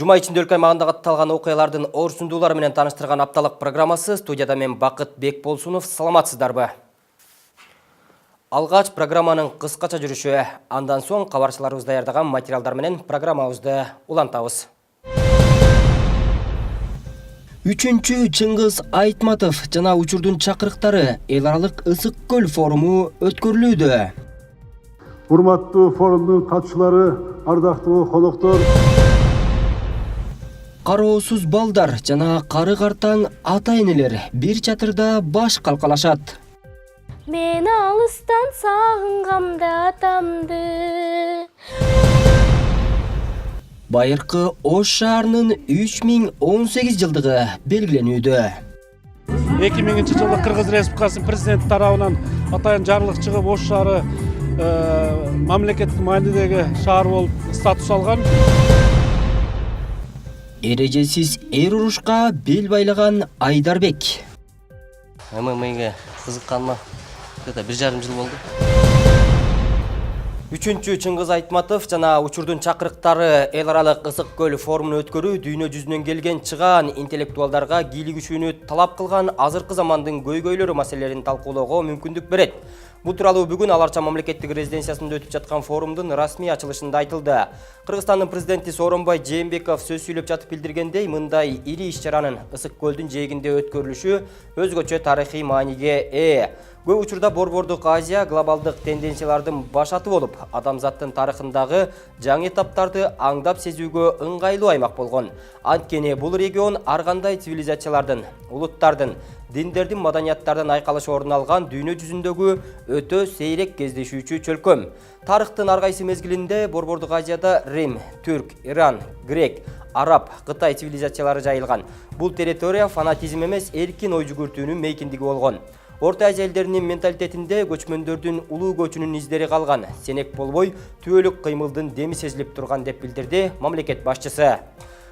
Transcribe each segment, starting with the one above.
Жума ичинде өлкө аймагында катталган окуялардын орсундуулары менен тааныштырган апталык программасы. Студияда мен Бакыт Бекболсунов. Саламатсыздарбы? Алгач программанын кыскача жүрүшү, андан соң кабарчыларыбыз даярдаган материалдар менен программабызды улантабыз. 3-чү Чыңгыз Айтматов жана учурдун чакырыктары эл аралык ысык көл форуму өткөрүлүүдө. Урматтуу форумдун катчылары, ардактуу коноктор. Кароосуз балдар жана кары картаң ата-энелер бир чатырда баш калкалашат. Мен алыстан сагынгамда атамды. Байыркы Ош шаарынын 3018 жылдыгы белгиленүүдө. 2000 жылы Кыргыз Республикасынын президенти тарабынан атайын жарлык чыгып Ош шаары мамлекеттик маанидеги шаар болуп статус алган. Эрежесиз эр урушка бел байлаган Айдарбек. ММАга кызыкканыма где-то 1,5 жыл болду. 3-чү Чыңгыз Айтматов жана учурдун чакырыктары эл аралык ысык көл форумун өткөрүү дүйнө жүзүнөн келген чыгаан интеллектуалдарга кийлигишүүнү талап кылган азыркы замандын көйгөйлөрү маселелерин талкуулоого мүмкүндүк берет. Бул тууралуу бүгүн Ала Арча мамлекеттик резиденциясында өтүп жаткан форумдун расмий ачылышында айтылды. Кыргызстандын президенти Сооронбай Жээнбеков сөз сүйлөп жатып билдиргендей, мындай ири иш-чаранын ысык көлдүн жээгинде өткөрүлүшү өзгөчө тарыхый мааниге ээ. Көп учурда Борбордук Азия глобалдык тенденциялардын башаты болуп, адамзаттын тарыхындагы жаңы этаптарды аңдап сезүүгө ыңгайлуу аймак болгон. Анткени бул регион ар кандай цивилизациялардын, улуттардын, диндердин, маданияттардын айкалышы орун алган дүйнө жүзүндөгү өтө сейрек кездешүүчү чөлкөм. Тарыхтын ар кайсы мезгилинде Борбордук Азияда Рим, Түрк, Иран, Грек, Араб, Кытай цивилизациялары жайылган. Бул территория фанатизм эмес, эркин ой жүгүртүүнүн мейкиндиги болгон. Орта Азия элдеринин менталитетинде көчмөндөрдүн улуу көчүнүн издери калган. Сенек болбой, түбөлүк кыймылдын деми сезилип турган деп билдирди мамлекет башчысы.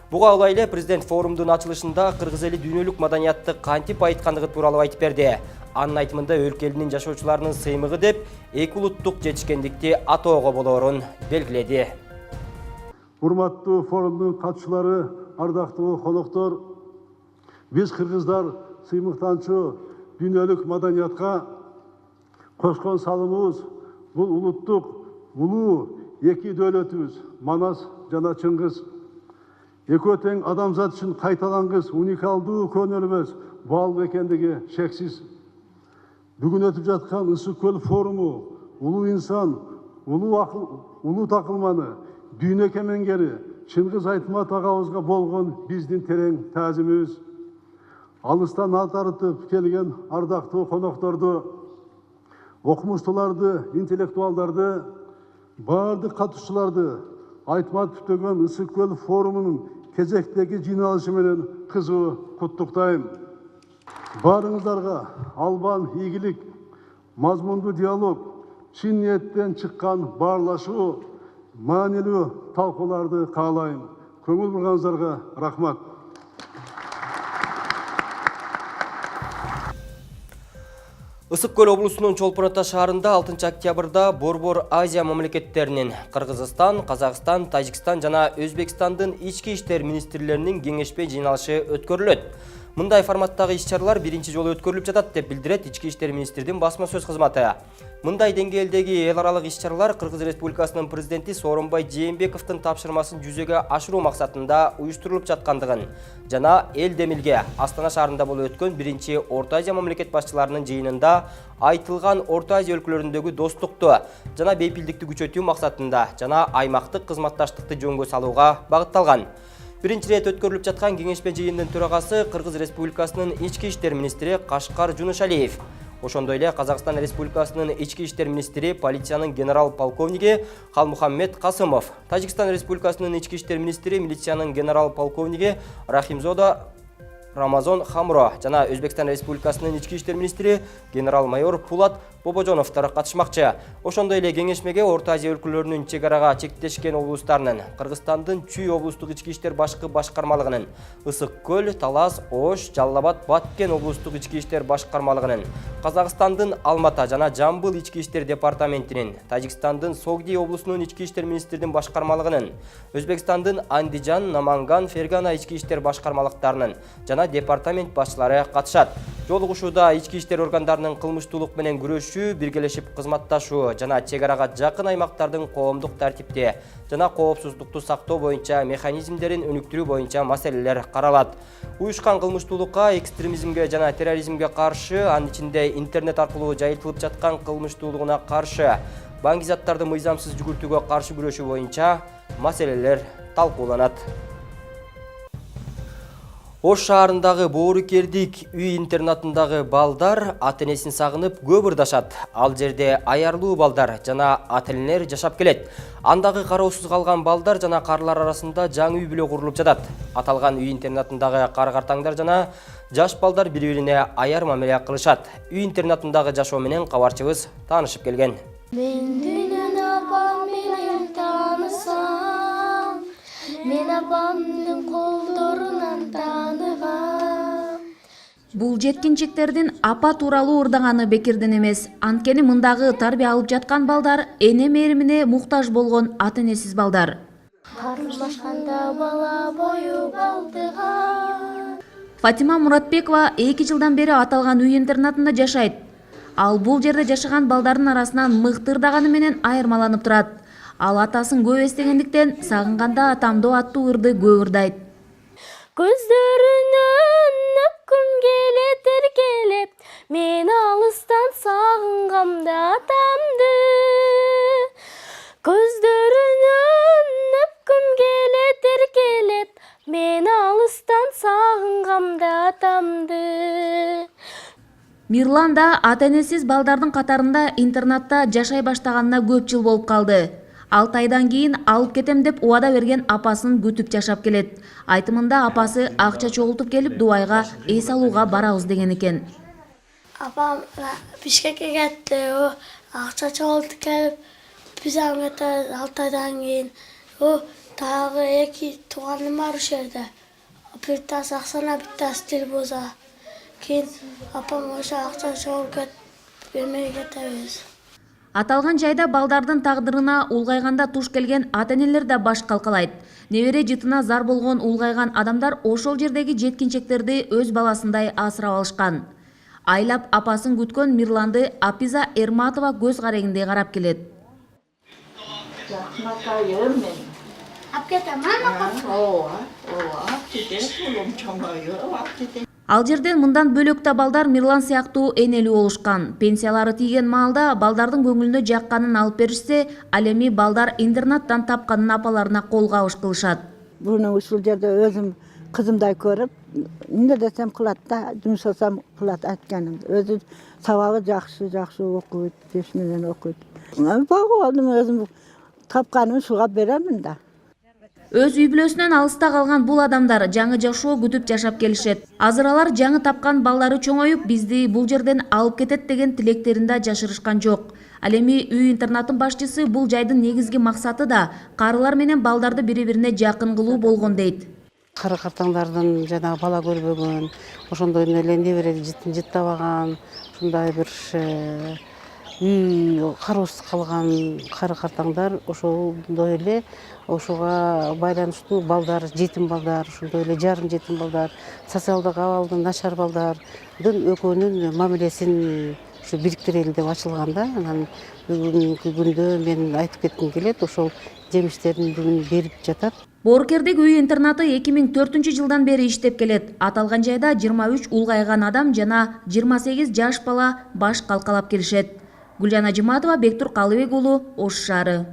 Буга улай эле президент форумдун ачылышында кыргыз эли дүйнөлүк маданиятты кантип айткандыгы тууралуу айтып берди. Анын айтымында өлкө элинин жашоочуларынын сыймыгы деп эки улуттук жетишкендикти атоого болоорун белгиледи. Урматтуу форумдун катчылары, ардактуу коноктор, биз кыргыздар сыймыктанчу дүйнөлүк маданиятка кошкон салымыбыз бул улуттук улуу эки дөөлөтүбүз Манас жана Чыңгыз. Экөө тең адамзат үчүн кайталангыс уникалдуу көөнөлүбүз баалуу экендиги шексиз. Бүгүн өтүп жаткан ысык көл форуму улуу инсан, улуу такылманы, дүйнө кемеңгери Чыңгыз Айтмат агабызга болгон биздин терең таазимибиз. Алыстан ат арытып келген ардактуу конокторду, окумуштууларды, интеллектуалдарды, баардык катышчыларды Айтмат түтөгөн ысык көл форумунун кезектеги жыйналышы менен кызуу куттуктайм. Баарыңыздарга албан ийгилик, мазмундуу диалог, чын ниеттен чыккан баарлашуу, маанилүү талкууларды каалайм. Көңүл бурганыңыздарга рахмат. Ысык көл облусунун Чолпон Ата шаарында 6 октябрда Борбор Азия мамлекеттеринин Кыргызстан, Казакстан, Тажикстан жана Өзбекстандын ички иштер министрлеринин кеңешпе жыйналышы өткөрүлөт. Мындай форматтагы иш-чаралар биринчи жолу өткөрүлүп жатат деп билдирет ички иштер министрдин басма сөз кызматы. Мындай деңгээлдеги эл аралык иш-чаралар Кыргыз Республикасынын президенти Сооронбай Жээнбековдун тапшырмасын жүзөгө ашыруу максатында уюштурулуп жаткандыгын жана эл демилге Астана шаарында болуп өткөн биринчи Орто Азия мамлекет башчыларынын жыйынында айтылган Орто Азия өлкөлөрүндөгү достукту жана бейпилдикти күчөтүү максатында жана аймактык кызматташтыкты жөнгө салууга багытталган. Биринчи рет өткөрүлүп жаткан кеңешме жыйынынын төрагасы Кыргыз Республикасынын ички иштер министри Кашкар Жунушалиев. Ошондой эле Казакстан Республикасынын ички иштер министри полициянын генерал полковниги Халмухаммед Касымов, Тажикстан Республикасынын ички иштер министри милициянын генерал полковниги Рахимзода Рамазон Хамро жана Өзбекстан Республикасынын ички иштер министри генерал-майор Пулат Бобожоновдор катышмакчы. Ошондой эле кеңешмеге Орто Азия өлкөлөрүнүн чек арага чектешкен облустарынын, Кыргызстандын Чүй облустук ички иштер башкы башкармалыгынын, Ысык Көл, Талас, Ош, Жалал Абад, Баткен облустук ички иштер башкармалыгынын, Казакстандын Алмата жана Жамбыл ички иштер департаментинин, Тажикстандын Согди облусунун ички иштер министрдин башкармалыгынын, Өзбекстандын Андижан, Наманган, Фергана ички иштер башкармалыктарынын жана департамент башчылары катышат. Жолугушууда ички иштер органдарынын кылмыштуулук менен күрөшүү, биргелешип кызматташуу жана чек арага жакын аймактардын коомдук тартипти жана коопсуздукту сактоо боюнча механизмдерин өнүктүрүү боюнча маселелер каралат. Уюшкан кылмыштуулукка, экстремизмге жана терроризмге каршы, анын ичинде интернет аркылуу жайылтылып жаткан кылмыштуулугуна каршы, баңги заттарды мыйзамсыз жүгүртүүгө каршы күрөшүү боюнча маселелер талкууланат. Ош шаарындагы Боорукердик үй интернатындагы балдар ата-энесин сагынып көп ырдашат. Ал жерде аярлуу балдар жана ата-энелер жашап келет. Андагы кароосуз калган балдар жана карлар арасында жаңы үй бүлө курулуп жатат. Аталган үй интернатындагы кар-картаңдар жана жаш балдар бири-бирине аяр мамиле кылышат. Үй интернатындагы жашоо менен кабарчыбыз таанышып келген. Мен дүнөн апам менен таанысам, мен апамдын колдорунан таныгам. Бул жеткинчектердин апа тууралуу ырдаганы бекерден эмес. Анткени мындагы тарбия алып жаткан балдар эне мээримине муктаж болгон ата-энесиз балдар. Кармашканда бала бою балдыга. Фатима Муратбекова 2 жылдан бери аталган үй интернатында жашайт. Ал бул жерде жашаган балдардын арасынан мыкты ырдаганы менен айырмаланып турат. Ал атасын көп эстегендиктен сагынганда атамды аттуу ырды көп ырдайт. Көздөрүнөн өпкүм келет эркелеп, мен алыстан сагынгамда атамды. Көздөрүнөн өпкүм келет эркелеп, мен алыстан сагынгамда атамды. Мирлан да ата-энесиз балдардын катарында интернатта жашай баштаганына көп жыл болуп калды. 6 айдан кийин алып кетем деп убада берген апасын күтүп жашап келет. Айтымында апасы акча чогултуп келип Дубайга эс алууга барабыз деген экен. Апам Бишкекке кетти, акча чогултуп келип, биз ага 6 айдан кийин дагы 2 тууганым бар ушул жерде. Биттасы Аксана, биттасы Дилбоза. Кийин апам ошо акча чогултуп кетип эмеге кетебиз. Аталган жайда балдардын тагдырына улгайганда туш келген ата-энелер да баш калкалайт. Небере жытына зар болгон улгайган адамдар ошол жердеги жеткинчектерди өз баласындай асырап алышкан. Айлап апасын күткөн Мирланды Апиза Эрматова көз карегиндей карап келет. Ал жерден мындан бөлөк да балдар Мирлан сыяктуу энелүү болушкан. Пенсиялары тийген маалда балдардын көңүлүнө жакканын алып беришсе, ал эми балдар интернаттан тапканын апаларына кол кабыш кылышат. Буну ушул жерде өзүм кызымдай көрүп, эмне десем кылат да, жумшасам кылат айтканым. Өзү сабагы жакшы окуйт, беш менен окуйт. Багып алдым, өзүм тапканым ушуга беремин да. Өз үй бүлөсүнөн алыста калган бул адамдар жаңы жашоо күтүп жашап келишет. Азыр алар жаңы тапкан балдары чоңоюп, бизди бул жерден алып кетет деген тилектерин да жашырышкан жок. Ал эми үй интернаттын башчысы бул жайдын негизги максаты да карылар менен балдарды бири-бирине жакын кылуу болгон дейт. Кары-картаңдардын жанагы бала көрбөгөн, ошондой эле небере жыттабаган, ушундай бир үй кароосуз калган кары-картаңдар ошондой эле ошуга байланыштуу балдар, жетим балдар, ошондой эле жарым жетим балдар, социалдык абалды начар балдардын экөөнүн мамилесин ушу бириктирели деп ачылган да. Анан бүгүнкү күндө мен айтып кетким келет, ошол жемиштерин бүгүн берип жатат. Боорукердик үй интернаты 2004 жылдан бери иштеп келет. Аталган жайда 23 улгайган адам жана 28 жаш бала баш калкалап келишет. Гүлжана Жыматова, Бектур Калыбек уулу, Ош шаары.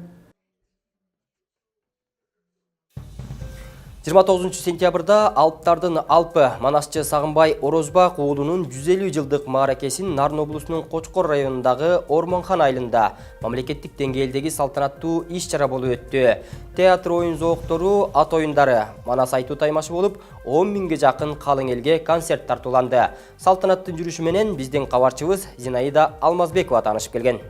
29 сентябрда Алптардын Алпы манасчы Сагынбай Орозбак уулунун 150 жылдык мааракесин Нарын облусунун Кочкор районундагы Ормонхан айылында мамлекеттик деңгээлдеги салтанаттуу иш-чара болуп өттү. Театр оюн зооктору, ат оюндары, манас айтуу таймашы болуп, 10 миңге жакын калың элге концерт тартууланды. Салтанаттын жүрүшү менен биздин кабарчыбыз Зинаида Алмазбекова таанышып келген.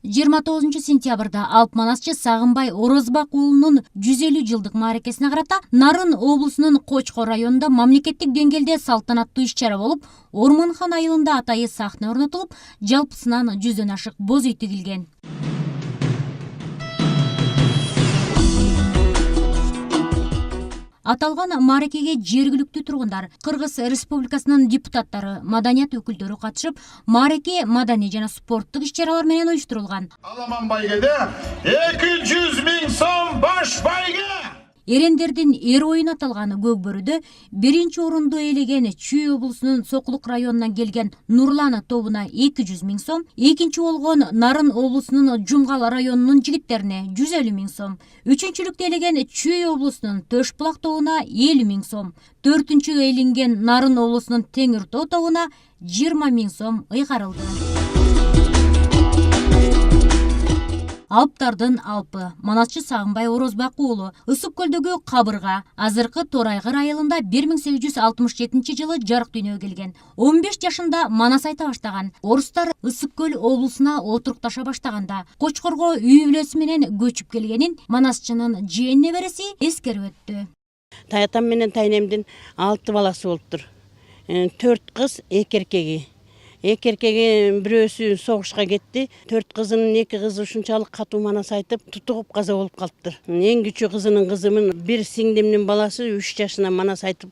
29 сентябрда Алп манасчы Сагынбай Орозбак уулунун 150 жылдык мааракесине карата Нарын облусунун Кочкор районунда мамлекеттик деңгээлде салтанаттуу иш-чара болуп, Ормонхан айылында атайы сахна орнотулуп, жалпысынан 100дөн ашык боз үй тигилген. Аталган мааракеге жергиликтүү тургундар, Кыргыз Республикасынын депутаттары, маданият өкүлдөрү катышып, маараке маданий жана спорттук иш-чаралар менен уюштурулган. Аламан байгеде 200 миң сом баш байге! Эрендердин эр оюн аталган Көкбөрүдө биринчи орунду ээлеген Чүй облусунун Сокулук районунан келген Нурлан тобуна 200 миң сом, экинчи болгон Нарын облусунун Жумгал районунун жигиттерине 150 миң сом, үчүнчүлүктө ээлеген Чүй облусунун Төшбулак тобуна 50 миң сом, төртүнчү ээлинген Нарын облусунун Теңир Тоо тобуна 20 миң сом ыйгарылды. Алптардын Алпы манасчы Сагынбай Орозбак уулу Ысык көлдөгү Кабырга азыркы Торайгыр айылында 1867 жылы жарык дүйнөгө келген. 15 жашында манас айта баштаган. Орустар Ысык көл облусуна отурукташа баштаганда Кочкорго үй бүлөсү менен көчүп келгенин манасчынын жээн небереси эскерип өттү. Таятам менен тайнемдин 6 баласы болуптур. 4 кыз, 2 эркеги. Эки эркеги бирөөсү согушка кетти. 4 кызынын 2 кызы ушунчалык катуу манас айтып, тутугуп каза болуп калыптыр. Эң кичүү кызынын кызымын бир сиңдимдин баласы 3 жашынан манас айтып,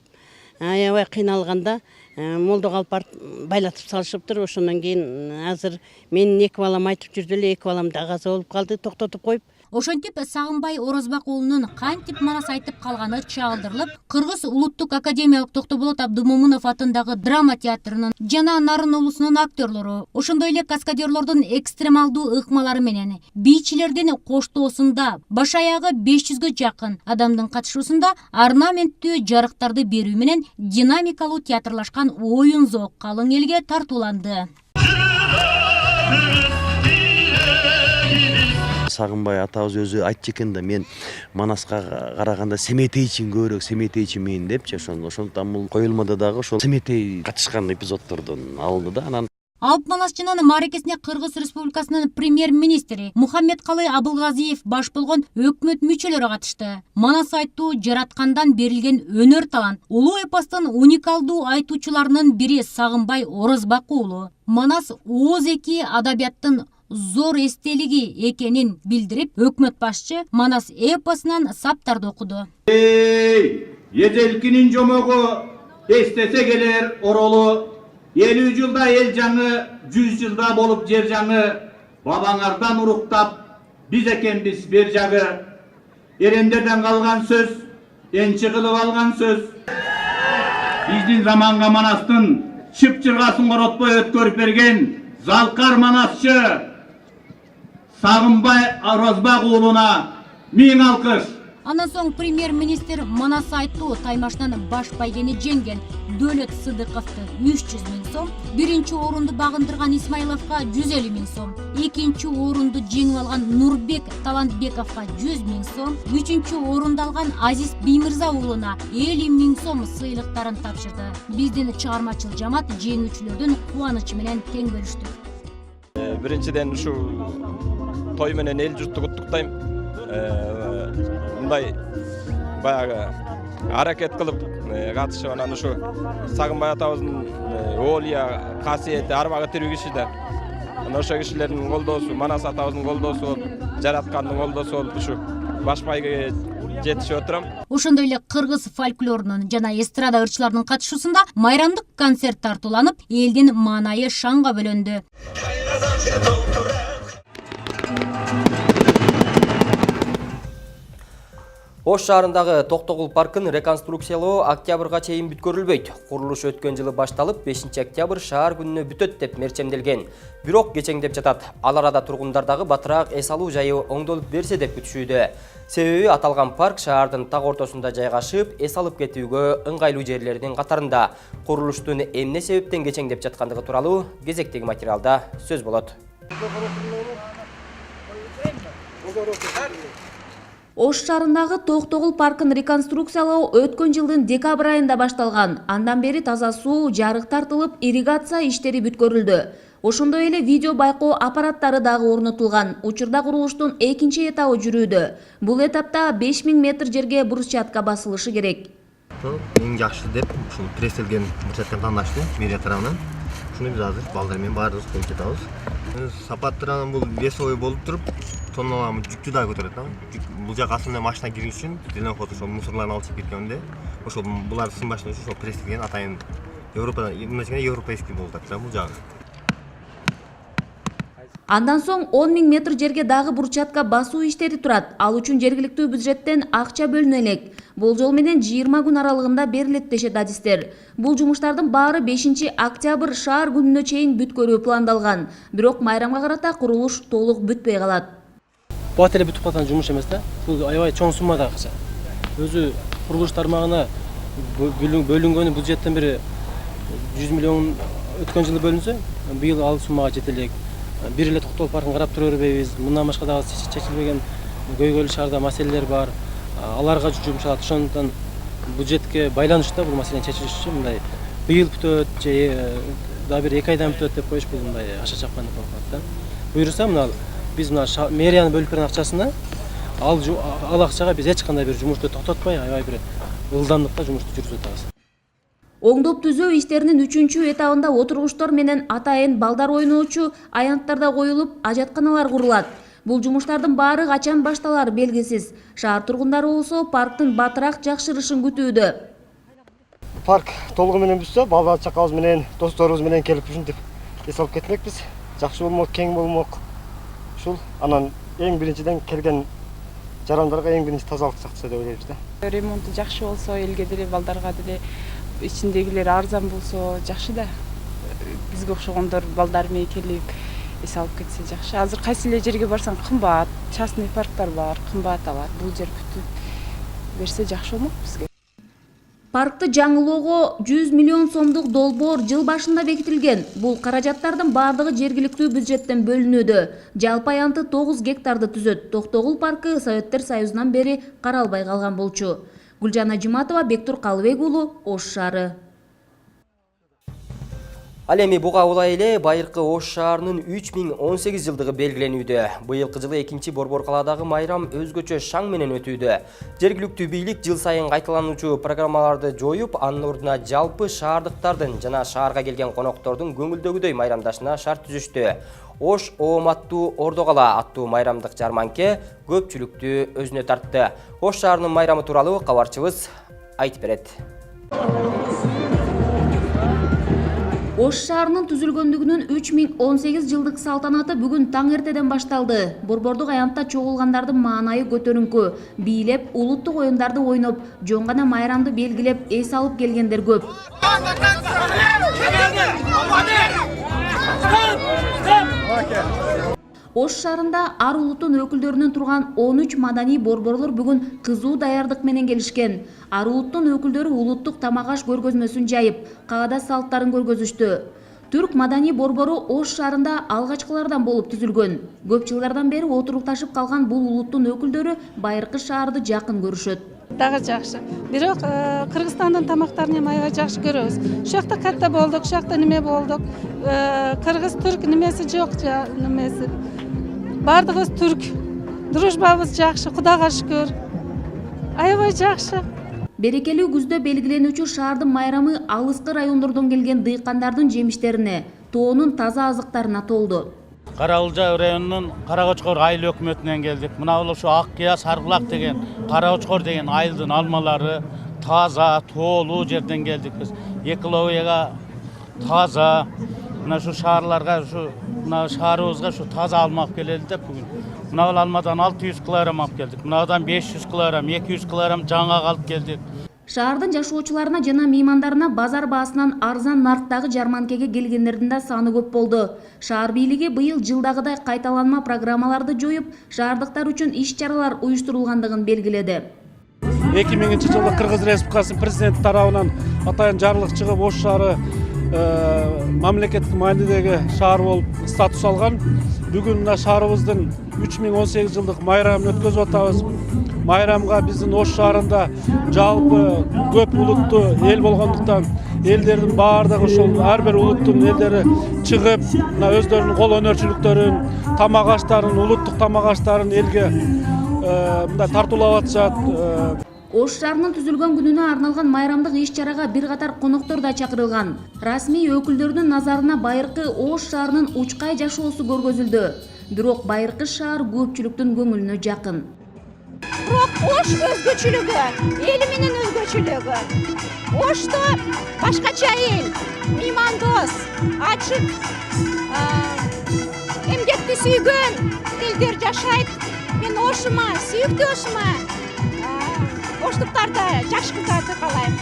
аябай кыйналганда молдого алып барып байлатып салышыптыр. Ошондон кийин азыр менин 2 балам айтып жүрдү эле, 2 балам да каза болуп калды, токтотуп коюп. Ошентип Сагынбай Орозбак уулунун кантип манас айтып калганы чагылдырылып, Кыргыз улуттук академиялык Токтоболот Абдымомунов атындагы драма театрынын жана Нарын облусунун актерлору, ошондой эле каскадерлордун экстремалдуу ыкмалары менен бийчилердин коштоосунда баш аягы 500гө жакын адамдын катышуусунда орнаменттүү жарыктарды берүү менен динамикалуу театрлашкан оюн зоок калың элге тартууланды. Сагынбай атабыз өзү айтчу экен да, мен манаска караганда Семетейчин көбүрөөк Семетейчимин депчи, ошондуктан бул коюлмада дагы ошол Семетей катышкан эпизоддордон алынды да. Анан Алп манасчынын мааракесине Кыргыз Республикасынын премьер-министри Мухаммедкалый Абылгазиев баш болгон өкмөт мүчөлөрү катышты. Манас айтуу жараткандан берилген өнөр талант. Улуу эпостун уникалдуу айтуучуларынын бири Сагынбай Орозбак уулу. Манас ооз эки адабияттын зор эстелиги экенин билдирип, өкмөт башчы манас эпосунан саптарды окуду. Эзелкинин жомогу эстесе келер оролу, 50 жылда эл жаңы, 100 жылда болуп жер жаңы, бабаңардан уруктап, биз экенбиз бер жагы. Эрендерден калган сөз, энчи кылып алган сөз. Биздин заманга манастын чып-чыргасын коротпой өткөрүп берген залкар манасчы Сагынбай Орозбак уулуна 1000 алкыш. Андан соң премьер-министр манас айтуу таймашынан баш байгени жеңген Дөөлөт Сыдыковду 300 миң сом, биринчи орунду багындырган Исмаиловго 150 миң сом, экинчи орунду жеңип алган Нурбек Талантбековго 100 миң сом, үчүнчү орунду алган Азиз Биймырза уулуна 50 миң сом сыйлыктарын тапшырды. Биздин чыгармачыл жамаат жеңүүчүлөрдүн кубанычы менен тең бөлүштү. Биринчиден ушу той менен эл журтту куттуктайм. Мындай баягы аракет кылып катышып, анан ушу Сагынбай атабыздын оолия касиети арбагы тирүү кишиде. Анан ошо кишилердин колдоосу, Манас атабыздын колдоосу болуп, жараткандын колдоосу болуп ушу баш байгеге жетишип отурам. Ошондой эле кыргыз фольклорунун жана эстрада ырчыларынын катышуусунда майрамдык концерт тартууланып, элдин маанайы шаңга бөлөндү. Ош шаарындагы Токтогул паркын реконструкциялоо октябрга чейин бүткөрүлбөйт. Курулуш өткөн жылы башталып, 5 октябрь шаар күнүнө бүтөт деп мерчемделген. Бирок кечеңдеп жатат. Ал арада тургундардагы батыраак эс алуу жайы оңдолуп берсе деп күтүшүүдө. Себеби аталган парк шаардын так ортосунда жайгашып, эс алып кетүүгө ыңгайлуу жерлердин катарында. Курулуштун эмне себептен кечеңдеп жаткандыгы тууралуу кезектеги материалда сөз болот. Ош шаарындагы Токтогул паркын реконструкциялоо өткөн жылдын декабрь айында башталган. Андан бери таза суу, жарык тартылып, ирригация иштери бүткөрүлдү. Ошондой эле видео байкоо аппараттары дагы орнотулган. Учурда курулуштун экинчи этабы жүрүүдө. Бул этапта 5000 метр жерге брусчатка басылышы керек. Эң жакшы деп ушул пресселген брусчатканы тандашты мэрия тарабынан. Шуну биз азыр балдар менен баарыбыз коюп жатабыз. Сапат тарабынан бул весовой болуп туруп, тонналар жүктү да көтөрөт. Бул жак асында машина кириш үчүн зелен ход ошол мусорларды алып чыгып кеткенде, ошол булар сынбашын үчүн ошол пресселген атайын Европада, эмне европейский болуп жатат бул жагы. Андан соң 10 000 метр жерге дагы брусчатка басуу иштери турат. Ал үчүн жергиликтүү бюджеттен акча бөлүнө элек. Болжол менен 20 күн аралыгында берилет дешет адистер. Бул жумуштардын баары 5 октябрь шаар күнүнө чейин бүткөрүү пландалган. Бирок майрамга карата курулуш толук бүтпөй калат. Бул эле бүтүп калган жумуш эмес да. Бул аябай чоң суммада акча. Өзү курулуш тармагына бөлүнгөнү бюджеттен бери 100 миллион өткөн жылы бөлүнсө, быйыл ал суммага жете элек. Бир эле Токтогул паркын карап тура бербейбиз. Мындан башка дагы чечилбеген көйгөйлүү шаарда маселелер бар. Аларга жумшалат. Ошондон бюджетке байланыштуу бул маселени чечиш үчүн мындай быйыл бүтөт же дагы бир 2 айдан бүтөт деп коюш бул мындай аша чапкан деп коет да. Буюрса мына биз мына мэриянын бөлүп берген акчасына ал акчага биз эч кандай бир жумушту токтотпой, аябай бир ылдамдыкта жумушту жүргүзүп атабыз. Оңдоп түзөө иштеринин 3-чү этабында отургучтор менен атайын балдар ойноочу аянттарда коюлуп, ажатканалар курулат. Бул жумуштардын баары качан башталары белгисиз. Шаар тургундары болсо парктын батыраак жакшырышын күтүүдө. Парк толугу менен бүтсө, бала чакабыз менен, досторубуз менен келип ушинтип эс алып кетмекпиз. Жакшы болмок, кең болмок. Ушул анан эң биринчиден келген жарандарга эң биринчи тазалык сактаса деп ойлойбуз да. Ремонту жакшы болсо, элге деле, балдарга деле, ичиндегилер арзан болсо жакшы да. Бизге окшогондор балдар менен келип эс алып кетсе жакшы. Азыр кайсы эле жерге барсаң кымбат, частный парктар бар, кымбат алат. Бул жер бүтүп берсе жакшы болмок бизге. Паркты жаңылоого 100 миллион сомдук долбоор жыл башында бекитилген. Бул каражаттардын баардыгы жергиликтүү бюджеттен бөлүнүүдө. Жалпы аянты 9 гектарды түзөт. Токтогул паркы Советтер Союзунан бери каралбай калган болчу. Гүлжана Жуматова, Бектур Калыбек уулу, Ош шаары. Ал эми буга улай эле байыркы Ош шаарынын 3018 жылдыгы белгиленүүдө. Быйылкы жылы 2-чи Борбор калаадагы майрам өзгөчө шаң менен өтүүдө. Жергиликтүү бийлик жыл сайын кайталануучу программаларды жоюп, анын ордуна жалпы шаардыктардын жана шаарга келген коноктордун көңүлдөгүдөй майрамдашына шарт түзүштү. Ош ооматтуу Ордо кала аттуу майрамдык жарманке көпчүлүктү өзүнө тартты. Ош шаарынын майрамы тууралуу кабарчыбыз айтып берет. Ош шаарынын түзүлгөндүгүнүн 3018 жылдык салтанаты бүгүн таң эртеден башталды. Борбордук аянтта чогулгандардын маанайы көтөрүңкү. Бийлеп, улуттук оюндарды ойноп, жөн гана майрамды белгилеп, эс алып келгендер көп. Ош шаарында ар улуттун өкүлдөрүнөн турган 13 маданий борборлор бүгүн кызуу даярдык менен келишкен. Ар улуттун өкүлдөрү улуттук тамак аш көргөзмөсүн жайып, каада салттарын көргөзүштү. Түрк маданий борбору Ош шаарында алгачкылардан болуп түзүлгөн. Көп жылдардан бери отурукташып калган бул улуттун өкүлдөрү байыркы шаарды жакын көрүшөт. Дагы жакшы. Бирок Кыргызстандын тамактарын эми аябай жакшы көрөбүз. Ушул жакта катта болдук, ушул жакта неме болдук. Кыргыз түрк немеси жок, немеси. Бардыгыбыз түрк. Дружбабыз жакшы, Кудайга шүкүр. Аябай жакшы. Берекелүү күздө белгиленүүчү шаардын майрамы алыскы райондордон келген дыйкандардын жемиштерине, тоонун таза азыктарына толду. Караулжа районунун Карагочкор айыл өкмөтүнөн келдик. Мына ушу Аккыя Сарбулак деген, Карагочкор деген айылдын алмалары таза, тоолуу жерден келдик биз. Экологияга таза, мына ушу шаарларга ушу мына шаарыбызга ушу таза алма алып келели деп бүгүн. Мына алмадан 600 килограмм алып келдик. Мынадан 500 килограмм, 200 килограмм жаңгак алып келдик. Шаардын жашоочуларына жана меймандарына базар баасынан арзан нарктагы жарманкеге келгендердин да саны көп болду. Шаар бийлиги быйыл жылдагыдай кайталанма программаларды жоюп, шаардыктар үчүн иш-чаралар уюштурулгандыгын белгиледи. 2000-жылы Кыргыз Республикасынын президенти тарабынан атайын жарлык чыгып, Ош шаары мамлекеттик маанидеги шаар болуп статус алган. Бүгүн мына шаарыбыздын 3018 жылдык майрамын өткөзүп атабыз. Майрамга биздин Ош шаарында жалпы көп улуттуу эл болгондуктан элдердин баардыгы ошол ар бир улуттун элдери чыгып, мына өздөрүнүн кол өнөрчүлүктөрүн, тамак аштарын, улуттук тамак аштарын элге мындай тартуулап атышат. Ош шаарынын түзүлгөн күнүнө арналган майрамдык иш-чарага бир катар коноктор да чакырылган. Расмий өкүлдөрдүн назарына байыркы Ош шаарынын учкай жашоосу көргөзүлдү. Бирок байыркы шаар көпчүлүктүн көңүлүнө жакын. Бирок Ош өзгөчөлүгү, эли менен өзгөчөлүгү. Ошто башкача эл, меймандос, ачык, эмгекти сүйгөн элдер жашайт. Мен Ошума, сүйүктүү Ошума Оштуктарды жакшы кыздарды каалайм.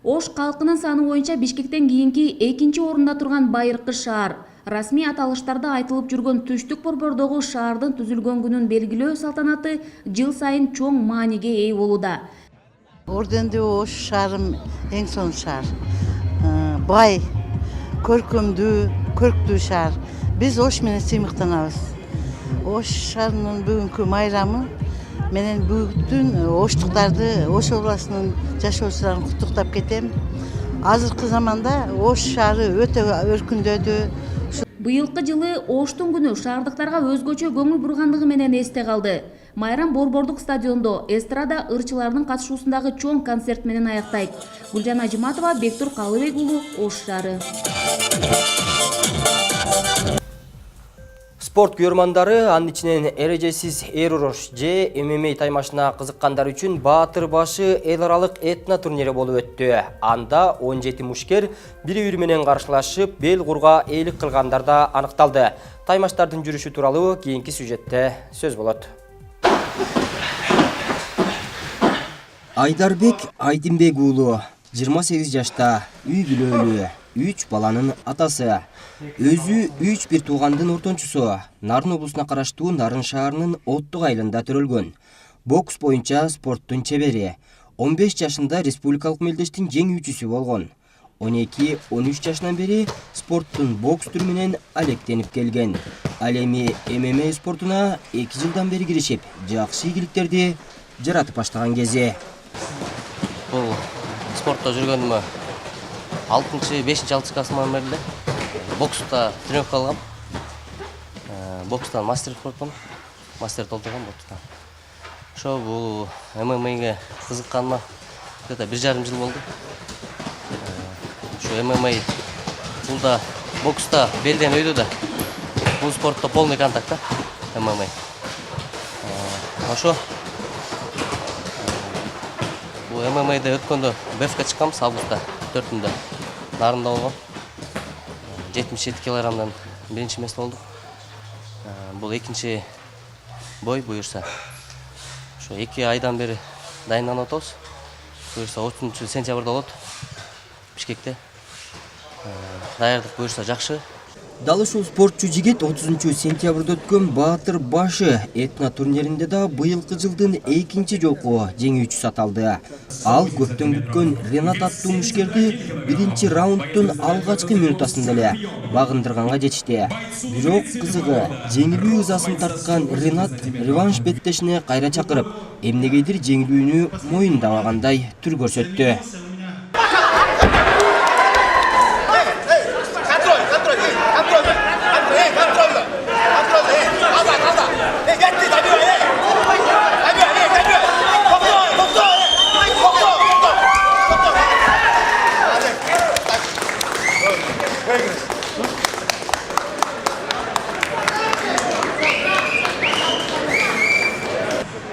Ош калкынын саны боюнча Бишкектен кийинки экинчи орунда турган байыркы шаар. Расмий аталыштарда айтылып жүргөн түштүк борбордогу шаардын түзүлгөн күнүн белгилөө салтанаты жыл сайын чоң мааниге ээ болууда. Орденде Ош шаарым эң сонун шаар. Бай, көркөмдүү, көрктүү шаар. Биз Ош менен сыймыктанабыз. Ош шаарынын бүгүнкү майрамы менен бүтүн оштуктарды, Ош областынын жашоочуларын куттуктап кетем. Азыркы заманда Ош шаары өтө өркүндөдү. Быйылкы жылы Оштун күнү шаардыктарга өзгөчө көңүл бургандыгы менен эсте калды. Майрам борбордук стадиондо эстрада ырчыларынын катышуусундагы чоң концерт менен аяктайт. Гүлжан Ажыматова, Бектур Калыбек уулу, Ош шаары. Спорт көрмандары, анын ичинен эрежесиз эр уруш же ММА таймашына кызыккандар үчүн Баатыр башы эл аралык этно турнири болуп өттү. Анда 17 мушкер бири-бири менен каршылашып, бел курга ээлик кылгандар да аныкталды. Таймаштардын жүрүшү тууралуу кийинки сюжетте сөз болот. Айдарбек Айдинбек уулу 28 жашта, үй бүлөлүү, 3 баланын атасы. Өзү 3 бир туугандын ортончусу. Нарын облусуна караштуу Нарын шаарынын Оттук айылында төрөлгөн. Бокс боюнча спорттун чебери. 15 жашында республикалык мелдештин жеңүүчүсү болгон. 12-13 жашынан бери спорттун бокс түрү менен алектенип келген. Ал эми ММА спортуна 2 жылдан бери киришип, жакшы ийгиликтерди жаратып баштаган кези. Бул спортто жүргөнүмө 6-5-6 классыман бери бокста тренировка алгам. Бокстан мастер спортмун. Мастер толтургам бокстан. Ошо бул ММАга кызыкканыма где-то 1,5 жыл болду. Ошо ММА бул да бокста белден өйдү да. Бул спортто полный контакт да ММА. Ошо бул ММАда өткөндө БФК чыкканбыз августта 4-үндө. Нарында болгон. 77 килограммдан биринчи место болдук. Бул экинчи бой буюрса. Ошо 2 айдан бери дайындалып атабыз. Буюрса 30-сентябрда болот. Бишкекте. Даярдык буюрса жакшы. Дал ушул спортчу жигит 30-сентябрда өткөн Баатыр башы этно турниринде да быйылкы жылдын экинчи жолку жеңүүчүсү аталды. Ал көптөн күткөн Ренат аттуу мушкерди биринчи раундтун алгачкы минутасында эле багындырганга жетишти. Бирок кызыгы, жеңилүү ызасын тарткан Ренат реванш беттешине кайра чакырып, эмнегедир жеңилүүнү моюндабагандай түр көрсөттү.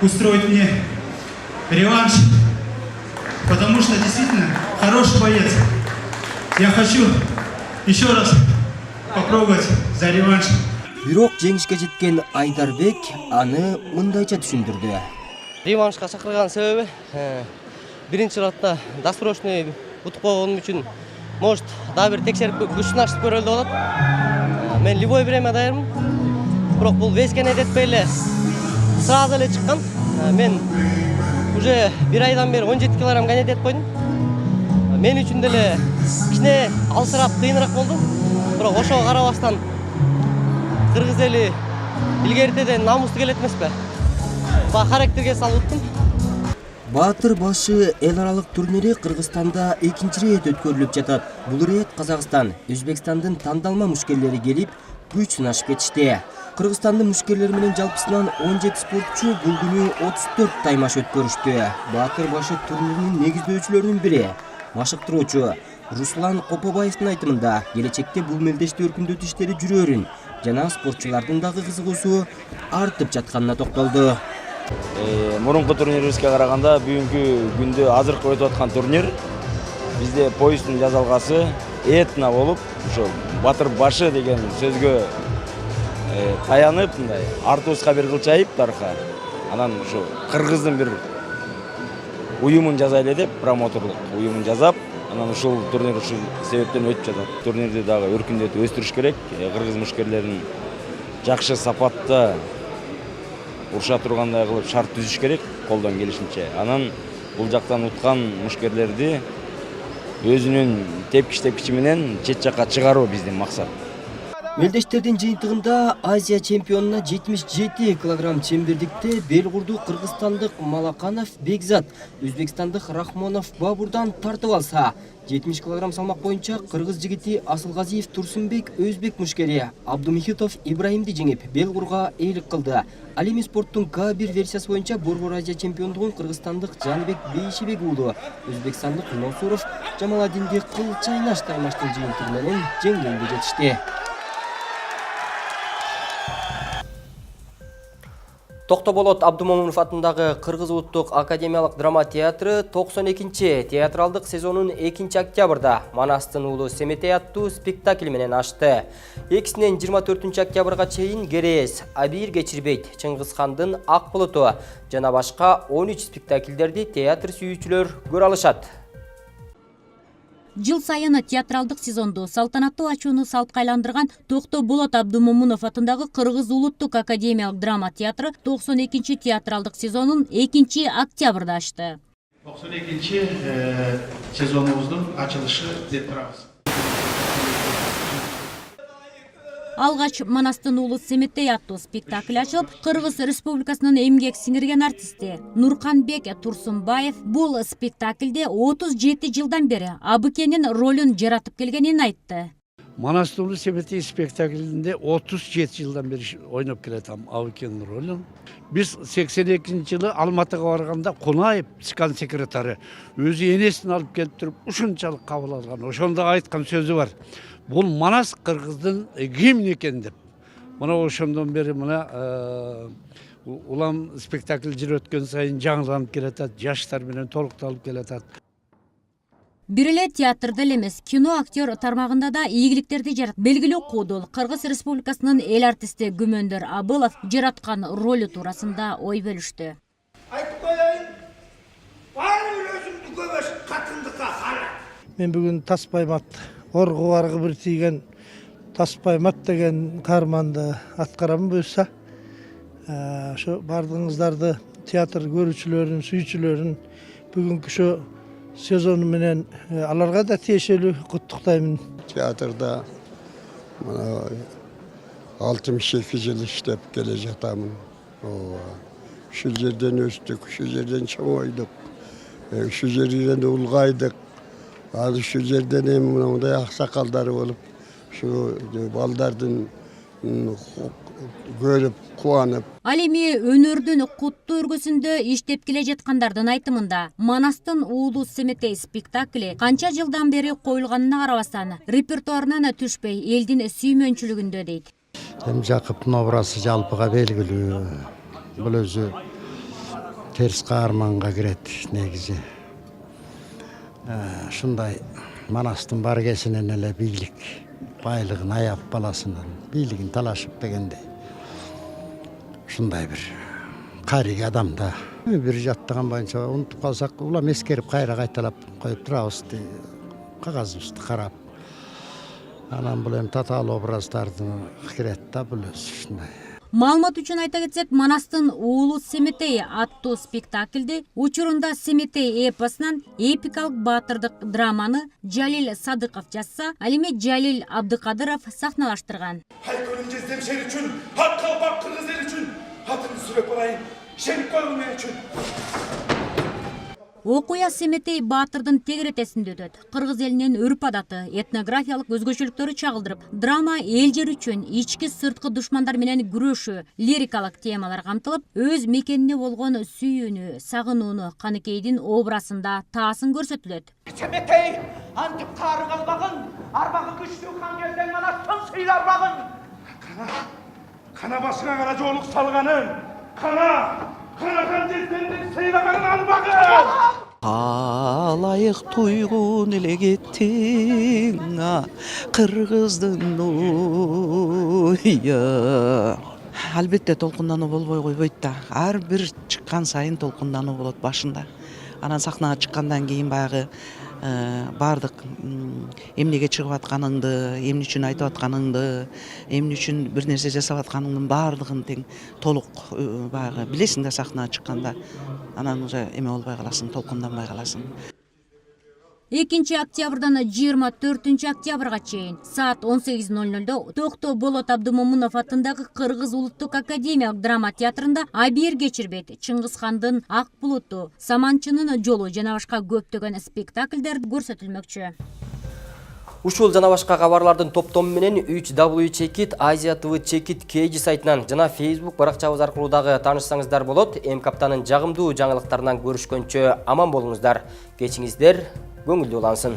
Устроить мне реванш, потому что действительно хороший боец. Я хочу еще раз попробовать за реванш. Бирок жеңишке жеткен Айдарбек аны мындайча түшүндүрдү. Реваншка чакырган себеби биринчи раунда досрочный утуп койгонум үчүн, может, дагы бир текшерип күч сынашып көрөлү деп атат. Мен любой время даярмын. Бирок бул веске этпей эле сразу эле чыккан. Мен уже бир айдан бери 17 килограмм этип койдум. Мен үчүн деле кичине алсырап, кыйыныраак болду. Бирок ошого карабастан кыргыз эли илгертеден намустуу келет эмеспи? Характерге салып уттум. Баатыр башы эл аралык турнири Кыргызстанда экинчи рет өткөрүлүп жатат. Бул рет Казакстан, Өзбекстандын тандалма мушкерлери келип, күч сынашып кетишти. Кыргызстандын мушкерлери менен жалпысынан 17 спортчу бул күнү 34 таймаш өткөрүштү. Баатыр башы турниринин негиздөөчүлөрүнүн бири, машыктыруучу Руслан Копобаевдин айтымында, келечекте бул мелдешти өркүндөтүү иштери жүрөрүн жана спортчулардын дагы кызыгуусу артып жатканына токтолду. Мурунку турнирибизге караганда бүгүнкү күндө азыркы өтүп аткан турнир бизде поезддин жазалгасы этно болуп, ошо Батыр башы деген сөзгө таянып, мындай артыбызга бир кылчайып тарка. Анан ошо кыргыздын бир уюмун жазайлы деп, промоторлук уюмун жасап, анан ушул турнир ушул себептен өтүп жатат. Турнирди дагы өркүндөтүп өстүрүш керек. Кыргыз мушкерлерин жакшы сапатта уруша тургандай кылып шарт түзүш керек, колдон келишинче. Анан бул жактан уткан мушкерлерди өзүнүн тепкич менен чет жакка чыгаруу биздин максат. Мелдештердин жыйынтыгында Азия чемпионуна 77 килограмм чембердикте бел курду кыргызстандык Малаканов Бекзат, өзбекстандык Рахмонов Бабурдан тартып алса, 70 килограмм салмак боюнча кыргыз жигити Асылгазиев Турсунбек өзбек мушкери Абдумихитов Ибраимди жеңип, бел курга ээлик кылды. Ал эми спорттун К1 версиясы боюнча Борбор Азия чемпиондугун кыргызстандык Жаныбек Бейшибек уулу, өзбекстандык Носуров Жамаладдинди кыл чайнаш таймаштын жыйынтыгы менен жеңгенге жетишти. Токтоболот Абдумомунов атындагы Кыргыз улуттук академиялык драма театры 92-чи театралдык сезонун 2-октябрда Манастын уулу Семетей аттуу спектакль менен ачты. Экисинен 24-октябрга чейин Керез, Абир кечирбейт, Чыңгызхандын Ак булуту жана башка 13 спектакльдерди театр сүйүүчүлөр көрө алышат. Жыл сайын театралдык сезонду салтанаттуу ачууну салтка айландырган Токтоболот Абдумомунов атындагы Кыргыз улуттук академиялык драма театры 92-чи театралдык сезонун 2-октябрда ачты. 92-чи сезонубуздун ачылышы деп турабыз. Алгач Манастын уулу Семетей аттуу спектакль ачылып, Кыргыз Республикасынын эмгек сиңирген артисти Нурканбек Турсунбаев бул спектакльде 37 жылдан бери Абыкенин ролун жаратып келгенин айтты. Манастын уулу Семетей спектаклинде 37 жылдан бери ойноп келатам Абыкенин ролун. Биз 82-жылы Алматыга барганда Кунаев чыккан секретары өзү энесин алып келип туруп ушунчалык кабыл алган. Ошондо айткан сөзү бар. Бул Манас кыргыздын гимн экен деп. Мына ошондон бери мына улам спектакль жүрүп өткөн сайын жаңыланып келатат, жаштар менен толукталып келатат. Бир эле театрда эле эмес, кино актер тармагында да ийгиликтерди жарат. Белгилүү куудул Кыргыз Республикасынын эл артисти Күмөндөр Абылов жараткан ролу туурасында ой бөлүштү. Айтып коеюн, баары бир өзүмдү көбөш катындыкка кара. Мен бүгүн Таспаймат оргу баргы бир тийген Таспаймат деген каарманды аткарамын буюрса. Ошо бардыгыңыздарды театр көрүүчүлөрүн, сүйүүчүлөрүн бүгүнкү ошо сезону менен аларга да тиешелүү куттуктаймын. Театрда 62 жыл иштеп келе жатамын. Ушул жерден өстүк, ушул жерден чоңойдук, ушул жерден улгайдык. Ал ушул жерден эми мындай аксакалдары болуп, ушу балдардын көрүп, кубанып. Ал эми өнөрдүн куттуу өргөсүндө иштеп келе жаткандардын айтымында Манастын уулу Семетей спектакли канча жылдан бери коюлганына карабастан репертуарынан түшпөй элдин сүймөнчүлүгүндө дейт. Жакыптын образы жалпыга белгилүү. Бул өзү терс каарманга кирет негизи. Шундай Манастын бар кесинен эле бийлик байлығын аяп баласынан бийлигин талашып дегенде ушундай бир карий адамда бир жаттаган боюнча унутуп калсак улам эскерип кайра кайталап коюп турабыз кагазыбызды карап анан бул эми татаал образдардын кирет да бул өзү ушундай. Маалымат үчүн айта кетсек, Манастын уулу Семетей аттуу спектакльде учурунда Семетей эпосунан эпикалык баатырдык драманы Жалил Садыков жазса, ал эми Жалил Абдыкадыров сахналаштырган. Хайкөнүм жездем шер үчүн, ат калпак кыргыз эл үчүн, атымды сүрөп барайын, шерип коюң мен үчүн. Окуя Семетей баатырдын тегеретесинде өтөт. Кыргыз элинин өрп адаты, этнографиялык өзгөчөлүктөрү чагылдырып, драма эл жер үчүн ички сырткы душмандар менен күрөшүү, лирикалык темалар камтылып, өз мекенине болгон сүйүүнү, сагынууну Каныкейдин образында таасын көрсөтүлөт. Семетей, антип кары калбагын, арбагы күчтүү хан келден Манастын сыйлар багын. Кана башыңа кара жоолук салганын, Канахан жездемдин сыйлаганын албагын. Алайык туйгун эле кеттиң, кыргыздын уйы. Албетте толкундануу болбой койбойт да. Ар бир чыккан сайын толкундануу болот башында. Анан сахнага чыккандан кийин баягы бардык эмнеге чыгып атканыңды, эмне үчүн айтып атканыңды, эмне үчүн бир нерсе жасап атканыңдын баардыгын тең толук баягы билесиң да сахнага чыкканда. Анан уже эме болбой каласың, толкунданбай каласың. 2 октябрдан 24 октябрга чейин саат 18:00 Токто Болот Абдымомунов атындагы Кыргыз улуттук академиялык драма театрында Абийир Кечирбет, Чыңгызхандын Ак булуту, Саманчынын жолу жана башка көптөгөн спектакльдер көрсөтүлмөкчү. Ушул жана башка кабарлардын топтому менен 3W Чекит, Азия ТВ Чекит KG сайтынан жана Facebook баракчабыз аркылуу дагы таанышсаңыздар болот. МКаптанын жагымдуу жаңылыктарынан көрүшкөнчө аман болуңуздар. Кечиңиздер көңүлдүү улансын.